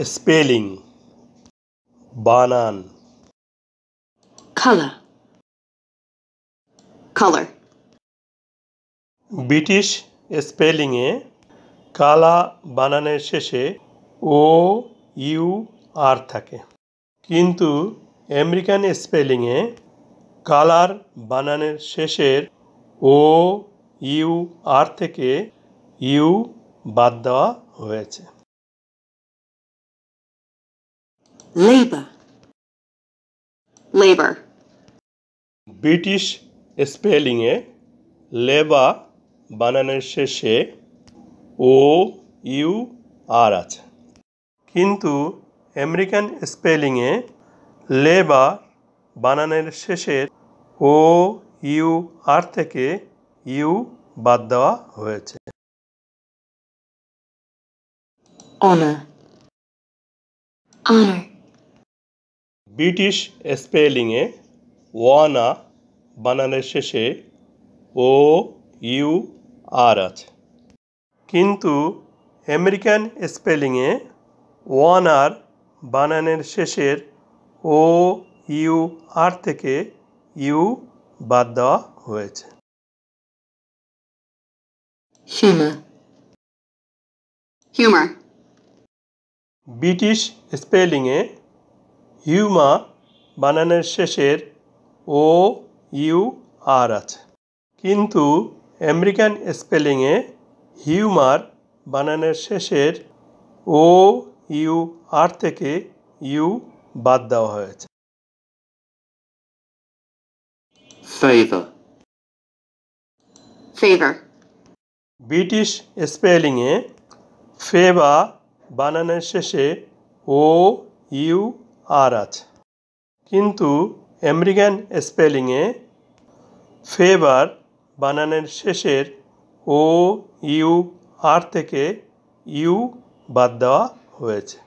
Spelling বানান color color British স্পেলিংয়ে কালা বানানের শেষে ও ইউ আর থাকে, কিন্তু আমেরিকান স্পেলিংয়ে কালার বানানের শেষের ও ইউ আর থেকে ইউ বাদ দেওয়া হয়েছে। labor labor ব্রিটিশ স্পেলিংয়ে লেবা বানানের শেষে ও ইউ আর আছে, কিন্তু আমেরিকান স্পেলিংয়ে লেবা বানানের শেষের ও ইউ আর থেকে ইউ বাদ দেওয়া হয়েছে। honor honor ব্রিটিশ স্পেলিংয়ে ওয়ানা বানানের শেষে ও ইউ আর আছে, কিন্তু আমেরিকান স্পেলিংয়ে ওয়ানার বানানের শেষের ও ইউ আর থেকে ইউ বাদ দেওয়া হয়েছে। humor humor ব্রিটিশ স্পেলিংয়ে হিউমা বানানের শেষের ও ইউ আর আছে, কিন্তু আমেরিকান স্পেলিংয়ে হিউমার বানানের শেষের ও ইউ আর থেকে ইউ বাদ দেওয়া হয়েছে। favor favor ব্রিটিশ স্পেলিংয়ে ফেবা বানানের শেষে ও ইউ আর আছে, কিন্তু আমেরিকান স্পেলিংয়ে ফেভার বানানের শেষের ও ইউ আর থেকে ইউ বাদ দেওয়া হয়েছে।